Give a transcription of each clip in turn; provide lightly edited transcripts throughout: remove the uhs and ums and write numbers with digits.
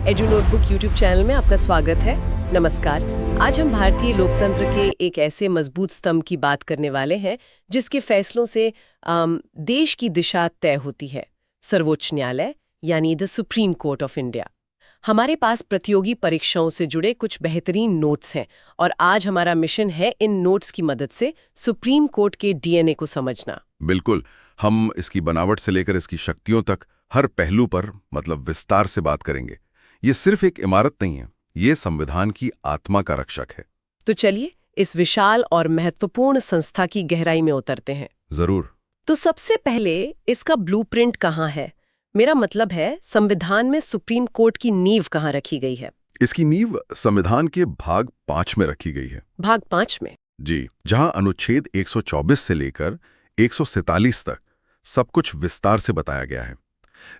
Edu notebook YouTube channel में आपका स्वागत है। नमस्कार। आज हम भारतीय लोकतंत्र के एक ऐसे मजबूत स्तंभ की बात करने वाले हैं जिसके फैसलों से देश की दिशा तय होती है, सर्वोच्च न्यायालय यानी the supreme court of India. हमारे पास प्रतियोगी परीक्षाओं से जुड़े कुछ बेहतरीन नोट्स हैं और आज हमारा मिशन है इन नोट्स की मदद से सुप्रीम कोर्ट के डीएनए को समझना। बिल्कुल, हम इसकी बनावट से लेकर इसकी शक्तियों तक हर पहलू पर विस्तार से बात करेंगे। ये सिर्फ एक इमारत नहीं है, ये संविधान की आत्मा का रक्षक है। तो चलिए इस विशाल और महत्वपूर्ण संस्था की गहराई में उतरते हैं। जरूर। तो सबसे पहले इसका ब्लूप्रिंट कहाँ है? मेरा मतलब है संविधान में सुप्रीम कोर्ट की नींव कहाँ रखी गई है? इसकी नींव संविधान के भाग 5 में रखी गई है। भाग 5 में? जी, जहां अनुच्छेद 124 से लेकर 147 तक सब कुछ विस्तार से बताया गया है।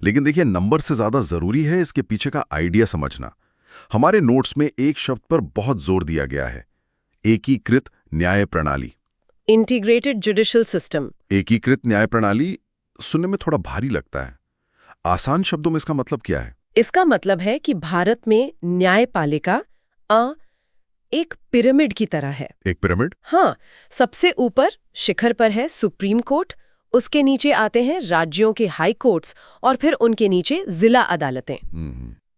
लेकिन देखिए, नंबर से ज्यादा जरूरी है इसके पीछे का आइडिया समझना। हमारे नोट्स में एक शब्द पर बहुत जोर दिया गया है, एकीकृत न्याय प्रणाली। Integrated judicial system. एकीकृत न्याय प्रणाली सुनने में थोड़ा भारी लगता है। आसान शब्दों में इसका मतलब क्या है? इसका मतलब है कि भारत में न्यायपालिका एक पिरामिड की तरह है। एक पिरामिड? हाँ, सबसे ऊपर शिखर पर है सुप्रीम कोर्ट, उसके नीचे आते हैं राज्यों के हाई कोर्ट्स और फिर उनके नीचे जिला अदालतें।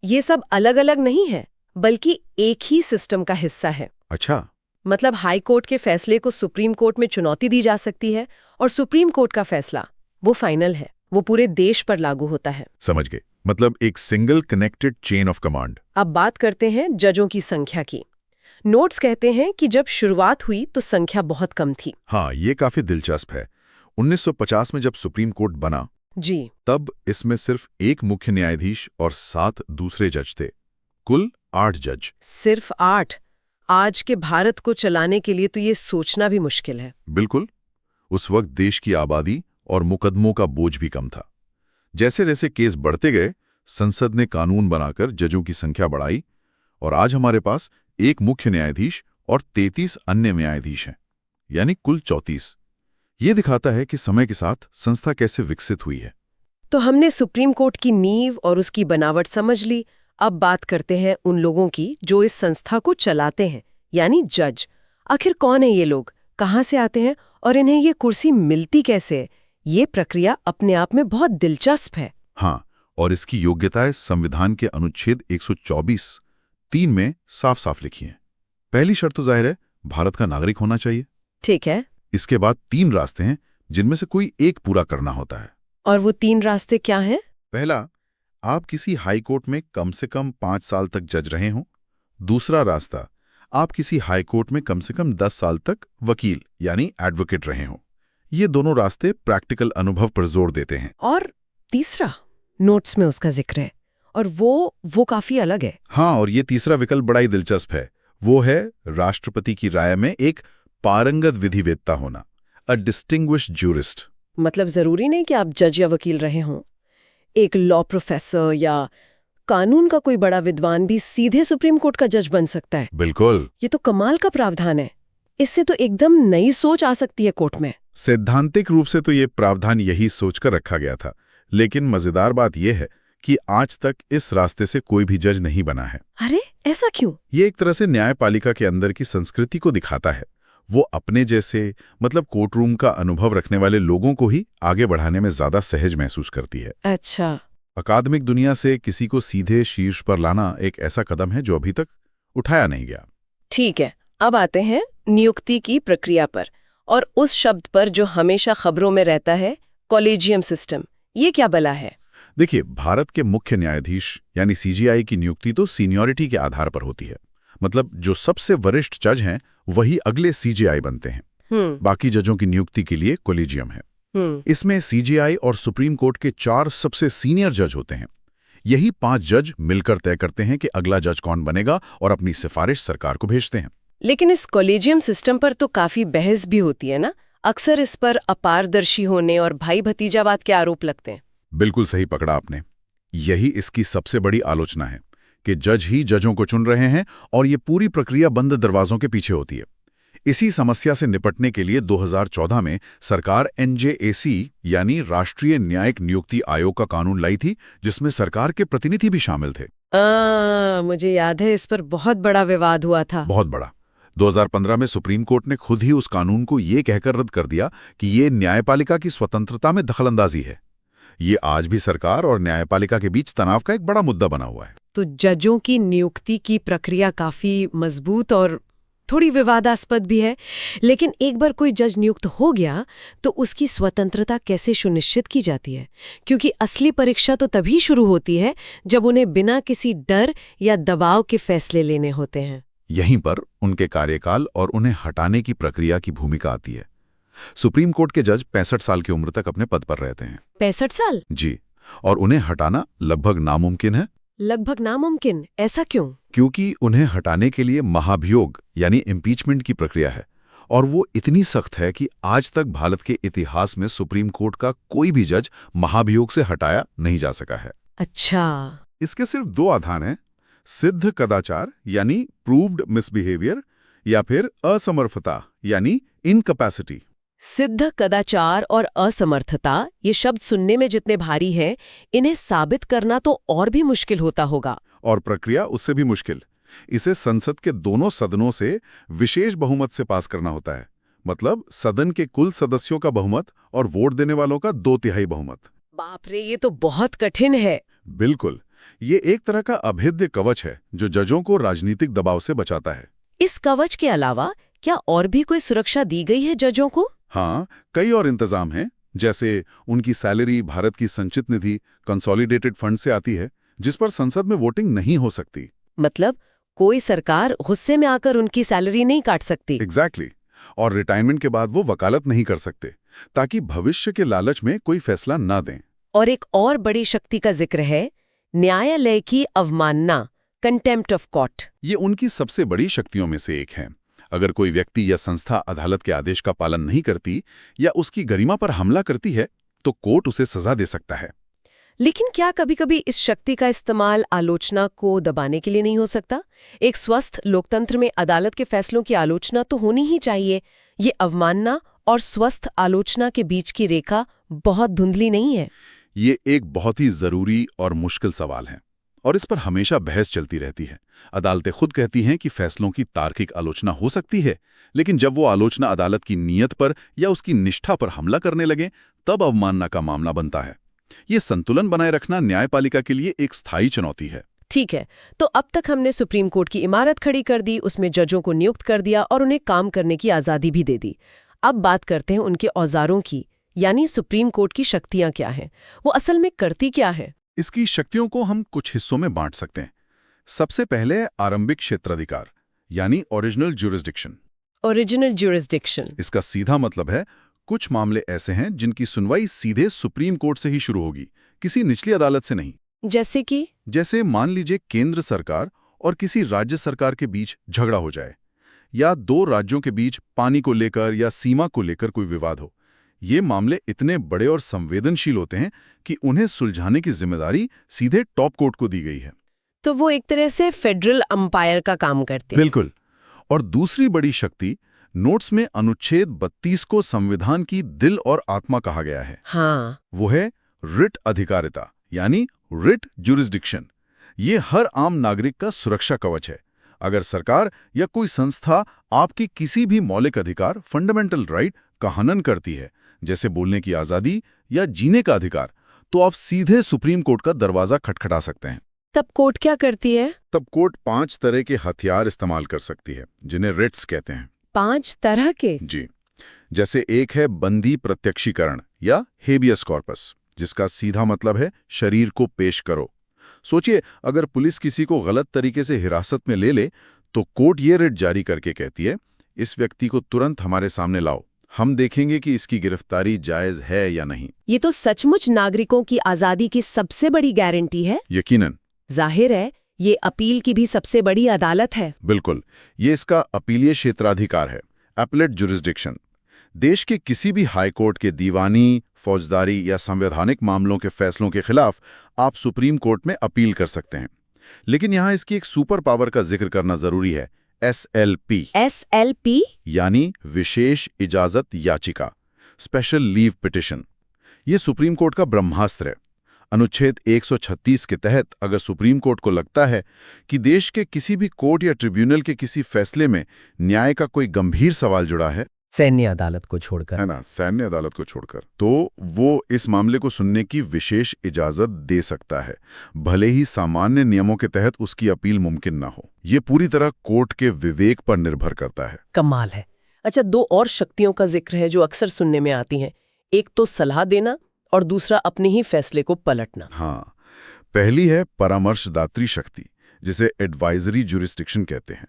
ये सब अलग अलग नहीं है, बल्कि एक ही सिस्टम का हिस्सा है। अच्छा। मतलब हाई कोर्ट के फैसले को सुप्रीम कोर्ट में चुनौती दी जा सकती है और सुप्रीम कोर्ट का फैसला वो फाइनल है, वो पूरे देश पर लागू होता है। समझ गए, मतलब एक single connected chain of command. अब बात करते हैं जजों की संख्या की। नोट्स कहते हैं कि जब शुरुआत हुई तो संख्या बहुत कम थी। हाँ, ये काफी दिलचस्प है। 1950 में जब सुप्रीम कोर्ट बना जी, तब इसमें सिर्फ एक मुख्य न्यायाधीश और 7 दूसरे जज थे। कुल 8 जज। सिर्फ 8? आज के भारत को चलाने के लिए तो ये सोचना भी मुश्किल है। बिल्कुल। उस वक्त देश की आबादी और मुकदमों का बोझ भी कम था। जैसे जैसे केस बढ़ते गए, संसद ने कानून बनाकर जजों की संख्या बढ़ाई और आज हमारे पास एक मुख्य न्यायाधीश और 33 अन्य न्यायाधीश हैं, यानी कुल 34। ये दिखाता है कि समय के साथ संस्था कैसे विकसित हुई है। तो हमने सुप्रीम कोर्ट की नींव और उसकी बनावट समझ ली। अब बात करते हैं उन लोगों की जो इस संस्था को चलाते हैं, यानी जज। आखिर कौन है ये लोग, कहाँ से आते हैं और इन्हें ये कुर्सी मिलती कैसे है? ये प्रक्रिया अपने आप में बहुत दिलचस्प है। हाँ, और इसकी योग्यताएं संविधान के अनुच्छेद 124(3) में साफ साफ लिखी हैं। पहली शर्त तो जाहिर है, भारत का नागरिक होना चाहिए। ठीक है। इसके बाद 3 रास्ते हैं जिनमें से कोई एक पूरा करना होता है। और वो 3 रास्ते क्या हैं? पहला, आप किसी हाई कोर्ट में कम से कम 5 साल तक जज रहे हों। दूसरा रास्ता, आप किसी हाई कोर्ट में कम से कम 10 साल तक वकील यानी एडवोकेट रहे हों। ये दोनों रास्ते प्रैक्टिकल अनुभव पर जोर देते हैं। और तीसरा, नोट्स में उसका जिक्र है और वो काफी अलग है। हाँ, और ये तीसरा विकल्प बड़ा ही दिलचस्प है। वो है राष्ट्रपति की राय में एक पारंगत विधिवेत्ता होना, अ डिस्टिंग्विश्ड ज्यूरिस्ट। मतलब जरूरी नहीं कि आप जज या वकील रहे हों। एक लॉ प्रोफेसर या कानून का कोई बड़ा विद्वान भी सीधे सुप्रीम कोर्ट का जज बन सकता है। बिल्कुल। ये तो कमाल का प्रावधान है। इससे तो एकदम नई सोच आ सकती है कोर्ट में। सैद्धांतिक रूप से तो ये प्रावधान यही सोचकर रखा गया था, लेकिन मजेदार बात यह है कि आज तक इस रास्ते से कोई भी जज नहीं बना है। अरे, ऐसा क्यों? ये एक तरह से न्यायपालिका के अंदर की संस्कृति को दिखाता है। वो अपने जैसे कोर्ट रूम का अनुभव रखने वाले लोगों को ही आगे बढ़ाने में ज्यादा सहज महसूस करती है। अच्छा। अकादमिक दुनिया से किसी को सीधे शीर्ष पर लाना एक ऐसा कदम है जो अभी तक उठाया नहीं गया। ठीक है, अब आते हैं नियुक्ति की प्रक्रिया पर और उस शब्द पर जो हमेशा खबरों में रहता है, कॉलेजियम सिस्टम। ये क्या बला है? देखिए, भारत के मुख्य न्यायाधीश यानी सीजीआई की नियुक्ति तो सीनियरिटी के आधार पर होती है। मतलब जो सबसे वरिष्ठ जज हैं वही अगले सीजीआई बनते हैं। बाकी जजों की नियुक्ति के लिए कॉलेजियम है। इसमें सीजीआई और सुप्रीम कोर्ट के 4 सबसे सीनियर जज होते हैं। यही 5 जज मिलकर तय करते हैं कि अगला जज कौन बनेगा और अपनी सिफारिश सरकार को भेजते हैं। लेकिन इस कॉलेजियम सिस्टम पर तो काफी बहस भी होती है ना? अक्सर इस पर अपारदर्शी होने और भाई भतीजावाद के आरोप लगते हैं। बिल्कुल सही पकड़ा आपने। यही इसकी सबसे बड़ी आलोचना है कि जज ही जजों को चुन रहे हैं और ये पूरी प्रक्रिया बंद दरवाजों के पीछे होती है। इसी समस्या से निपटने के लिए 2014 में सरकार NJAC यानी राष्ट्रीय न्यायिक नियुक्ति आयोग का कानून लाई थी, जिसमें सरकार के प्रतिनिधि भी शामिल थे। मुझे याद है, इस पर बहुत बड़ा विवाद हुआ था। बहुत बड़ा। 2015 में सुप्रीम कोर्ट ने खुद ही उस कानून को ये कहकर रद्द कर दिया कि ये न्यायपालिका की स्वतंत्रता में दखलंदाजी है। ये आज भी सरकार और न्यायपालिका के बीच तनाव का एक बड़ा मुद्दा बना हुआ है। तो जजों की नियुक्ति की प्रक्रिया काफी मजबूत और थोड़ी विवादास्पद भी है। लेकिन एक बार कोई जज नियुक्त हो गया तो उसकी स्वतंत्रता कैसे सुनिश्चित की जाती है? क्योंकि असली परीक्षा तो तभी शुरू होती है जब उन्हें बिना किसी डर या दबाव के फैसले लेने होते हैं। यहीं पर उनके कार्यकाल और उन्हें हटाने की प्रक्रिया की भूमिका आती है। सुप्रीम कोर्ट के जज 65 साल की उम्र तक अपने पद पर रहते हैं। 65 साल? जी। और उन्हें हटाना लगभग नामुमकिन है। लगभग नामुमकिन? ऐसा क्यों? क्योंकि उन्हें हटाने के लिए महाभियोग यानी इम्पीचमेंट की प्रक्रिया है, और वो इतनी सख्त है कि आज तक भारत के इतिहास में सुप्रीम कोर्ट का कोई भी जज महाभियोग से हटाया नहीं जा सका है। अच्छा। इसके सिर्फ 2 आधार हैं, सिद्ध कदाचार यानी प्रूव्ड मिसबिहेवियर, या फिर असमर्थता यानी इनकैपेसिटी। सिद्ध कदाचार और असमर्थता, ये शब्द सुनने में जितने भारी हैं, इन्हें साबित करना तो और भी मुश्किल होता होगा। और प्रक्रिया उससे भी मुश्किल। इसे संसद के दोनों सदनों से विशेष बहुमत से पास करना होता है। मतलब सदन के कुल सदस्यों का बहुमत और वोट देने वालों का 2/3 बहुमत। बाप रे, ये तो बहुत कठिन है। बिल्कुल। ये एक तरह का अभेद्य कवच है जो जजों को राजनीतिक दबाव से बचाता है। इस कवच के अलावा क्या और भी कोई सुरक्षा दी गई है जजों को? हाँ, कई और इंतजाम हैं। जैसे उनकी सैलरी भारत की संचित निधि कंसोलिडेटेड फंड से आती है, जिस पर संसद में वोटिंग नहीं हो सकती। मतलब कोई सरकार गुस्से में आकर उनकी सैलरी नहीं काट सकती। एग्जैक्टली। और रिटायरमेंट के बाद वो वकालत नहीं कर सकते, ताकि भविष्य के लालच में कोई फैसला ना दें। और एक और बड़ी शक्ति का जिक्र है, न्यायालय की अवमानना, कंटेम्प्ट ऑफ कोर्ट। ये उनकी सबसे बड़ी शक्तियों में से एक है। अगर कोई व्यक्ति या संस्था अदालत के आदेश का पालन नहीं करती या उसकी गरिमा पर हमला करती है, तो कोर्ट उसे सजा दे सकता है। लेकिन क्या कभी-कभी इस शक्ति का इस्तेमाल आलोचना को दबाने के लिए नहीं हो सकता? एक स्वस्थ लोकतंत्र में अदालत के फैसलों की आलोचना तो होनी ही चाहिए। ये अवमानना और स्वस्थ आलोचना के बीच की रेखा बहुत धुंधली नहीं है? ये एक बहुत ही जरूरी और मुश्किल सवाल है, और इस पर हमेशा बहस चलती रहती है। अदालतें खुद कहती हैं कि फैसलों की तार्किक आलोचना हो सकती है, लेकिन जब वो आलोचना अदालत की नीयत पर या उसकी निष्ठा पर हमला करने लगे, तब अवमानना का मामला बनता है। ये संतुलन बनाए रखना न्यायपालिका के लिए एक स्थायी चुनौती है। ठीक है, तो अब तक हमने सुप्रीम कोर्ट की इमारत खड़ी कर दी, उसमें जजों को नियुक्त कर दिया और उन्हें काम करने की आज़ादी भी दे दी। अब बात करते हैं उनके औजारों की, यानी सुप्रीम कोर्ट की शक्तियां क्या हैं? वो असल में करती क्या है? इसकी शक्तियों को हम कुछ हिस्सों में बांट सकते हैं। सबसे पहले आरंभिक क्षेत्राधिकार यानी ओरिजिनल ज्यूरिसडिक्शन। Original jurisdiction. इसका सीधा मतलब है कुछ मामले ऐसे हैं जिनकी सुनवाई सीधे सुप्रीम कोर्ट से ही शुरू होगी, किसी निचली अदालत से नहीं। जैसे मान लीजिए केंद्र सरकार और किसी राज्य सरकार के बीच झगड़ा हो जाए, या 2 राज्यों के बीच पानी को लेकर या सीमा को लेकर कोई विवाद हो। ये मामले इतने बड़े और संवेदनशील होते हैं कि उन्हें सुलझाने की जिम्मेदारी सीधे टॉप कोर्ट को दी गई है। तो वो एक तरह से फेडरल अंपायर का काम करते हैं। बिल्कुल। और दूसरी बड़ी शक्ति, नोट्स में अनुच्छेद 32 को संविधान की दिल और आत्मा कहा गया है। हाँ। वो है रिट अधिकारिता यानी रिट ज्यूरिसडिक्शन। ये हर आम नागरिक का सुरक्षा कवच है। अगर सरकार या कोई संस्था आपकी किसी भी मौलिक अधिकार, फंडामेंटल राइट का हनन करती है, जैसे बोलने की आजादी या जीने का अधिकार, तो आप सीधे सुप्रीम कोर्ट का दरवाजा खटखटा सकते हैं। तब कोर्ट क्या करती है? तब कोर्ट 5 तरह के हथियार इस्तेमाल कर सकती है, जिन्हें रिट्स कहते हैं। 5 तरह के? जी। जैसे एक है बंदी प्रत्यक्षीकरण या हेबियस कॉर्पस, जिसका सीधा मतलब है शरीर को पेश करो। सोचिए, अगर पुलिस किसी को गलत तरीके से हिरासत में ले ले, तो कोर्ट ये रिट जारी करके कहती है, इस व्यक्ति को तुरंत हमारे सामने लाओ, हम देखेंगे कि इसकी गिरफ्तारी जायज है या नहीं। ये तो सचमुच नागरिकों की आजादी की सबसे बड़ी गारंटी है। यकीनन। जाहिर है, ये अपील की भी सबसे बड़ी अदालत है। बिल्कुल। ये इसका अपीलीय क्षेत्राधिकार है, एपेलेट ज्यूरिसडिक्शन। देश के किसी भी हाई कोर्ट के दीवानी, फौजदारी या संवैधानिक मामलों के फैसलों के खिलाफ आप सुप्रीम कोर्ट में अपील कर सकते हैं। लेकिन यहाँ इसकी एक सुपर पावर का जिक्र करना जरूरी है, SLP। SLP यानी विशेष इजाजत याचिका, स्पेशल लीव पिटिशन। ये सुप्रीम कोर्ट का ब्रह्मास्त्र है। अनुच्छेद 136 के तहत अगर सुप्रीम कोर्ट को लगता है कि देश के किसी भी कोर्ट या ट्रिब्यूनल के किसी फैसले में न्याय का कोई गंभीर सवाल जुड़ा है, सैन्य अदालत को छोड़कर, है ना, सैन्य अदालत को छोड़कर, तो वो इस मामले को सुनने की विशेष इजाजत दे सकता है, भले ही सामान्य नियमों के तहत उसकी अपील मुमकिन ना हो। ये पूरी तरह कोर्ट के विवेक पर निर्भर करता है। कमाल है। अच्छा, दो और शक्तियों का जिक्र है जो अक्सर सुनने में आती हैं। एक तो सलाह देना और दूसरा अपने ही फैसले को पलटना। हाँ, पहली है परामर्शदात्री शक्ति, जिसे एडवाइजरी जुरिस्डिक्शन कहते हैं।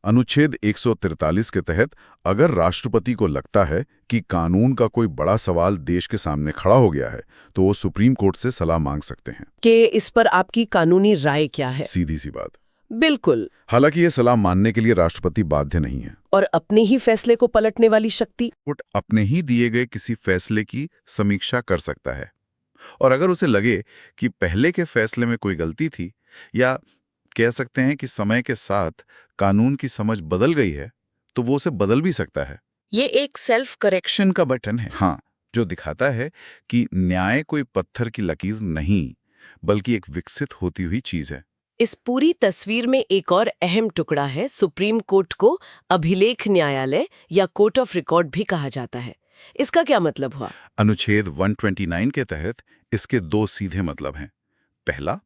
अनुच्छेद 143 के तहत अगर राष्ट्रपति को लगता है कि कानून का कोई बड़ा सवाल देश के सामने खड़ा हो गया है, तो वो सुप्रीम कोर्ट से सलाह मांग सकते हैं कि इस पर आपकी कानूनी राय क्या है। सीधी सी बात। बिल्कुल। हालांकि ये सलाह मानने के लिए राष्ट्रपति बाध्य नहीं है। और अपने ही फैसले को पलटने वाली शक्ति, कोर्ट अपने ही दिए गए किसी फैसले की समीक्षा कर सकता है, और अगर उसे लगे कि पहले के फैसले में कोई गलती थी, या कह सकते हैं कि समय के साथ कानून की समझ बदल गई है, तो वो उसे बदल भी सकता है। ये एक सेल्फ करेक्शन का बटन है, हाँ, जो दिखाता है कि न्याय कोई पत्थर की लकीर नहीं, बल्कि एक विकसित होती हुई चीज है। इस पूरी तस्वीर में एक और अहम टुकड़ा है। सुप्रीम कोर्ट को अभिलेख न्यायालय या कोर्ट ऑफ रिकॉर्ड भी कहा जाता है। इसका क्या मतलब हुआ? अनुच्छेद 129 के तहत इसके दो सीधे मतलब हैं। पहला,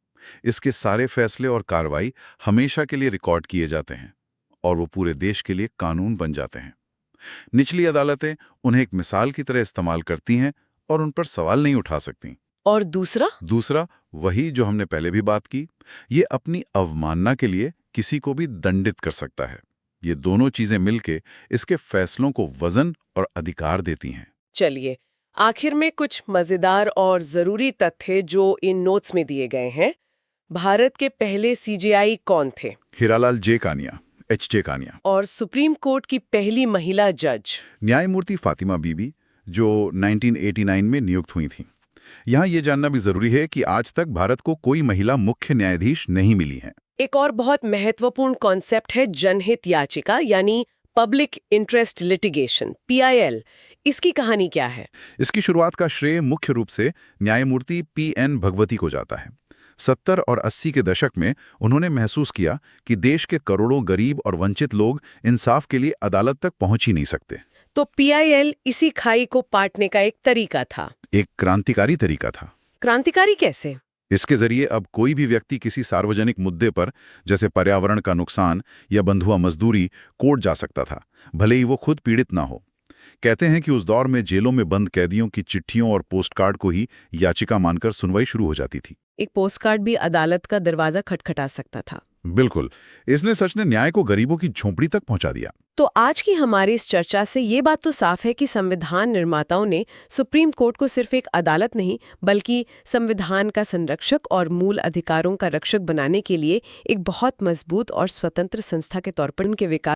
इसके सारे फैसले और कार्रवाई हमेशा के लिए रिकॉर्ड किए जाते हैं और वो पूरे देश के लिए कानून बन जाते हैं। निचली अदालतें उन्हें एक मिसाल की तरह इस्तेमाल करती हैं और उन पर सवाल नहीं उठा सकती। और दूसरा वही जो हमने पहले भी बात की, ये अपनी अवमानना के लिए किसी को भी दंडित कर सकता है। ये दोनों चीजें मिलके इसके फैसलों को वजन और अधिकार देती हैं। चलिए, आखिर में कुछ मजेदार और जरूरी तथ्य जो इन नोट्स में दिए गए हैं। भारत के पहले सीजेआई कौन थे? हीरालाल जे कानिया, एच.जे. कानिया। और सुप्रीम कोर्ट की पहली महिला जज? न्यायमूर्ति फातिमा बीबी, जो 1989 में नियुक्त हुई थी। यहाँ ये जानना भी जरूरी है कि आज तक भारत को कोई महिला मुख्य न्यायाधीश नहीं मिली है। एक और बहुत महत्वपूर्ण कॉन्सेप्ट है जनहित याचिका, यानी पब्लिक इंटरेस्ट लिटिगेशन, PIL। इसकी कहानी क्या है? इसकी शुरुआत का श्रेय मुख्य रूप से न्यायमूर्ति P.N. भगवती को जाता है। 70 और 80 के दशक में उन्होंने महसूस किया कि देश के करोड़ों गरीब और वंचित लोग इंसाफ के लिए अदालत तक पहुंच ही नहीं सकते। तो PIL इसी खाई को पाटने का एक तरीका था। एक क्रांतिकारी तरीका था। क्रांतिकारी कैसे? इसके जरिए अब कोई भी व्यक्ति किसी सार्वजनिक मुद्दे पर, जैसे पर्यावरण का नुकसान या बंधुआ मजदूरी, कोर्ट जा सकता था, भले ही वो खुद पीड़ित ना हो। कहते हैं कि उस दौर में जेलों में बंद कैदियों की चिट्ठियों और पोस्टकार्ड को ही याचिका मानकर सुनवाई शुरू हो जाती थी। एक पोस्टकार्ड भी अदालत का दरवाजा खटखटा सकता था। बिल्कुल, इसने सच ने न्याय को गरीबों की झोंपड़ी तक पहुंचा दिया। तो आज की हमारी इस चर्चा से ये बात तो साफ है कि संविधान निर्माताओं ने सुप्रीम कोर्ट को सिर्फ एक अदालत नहीं, बल्कि संविधान का संरक्षक और मूल अधिकारों का रक्षक बनाने के लिए एक बहुत मजबूत और स्वतंत्र संस्था के तौर पर उनके विकास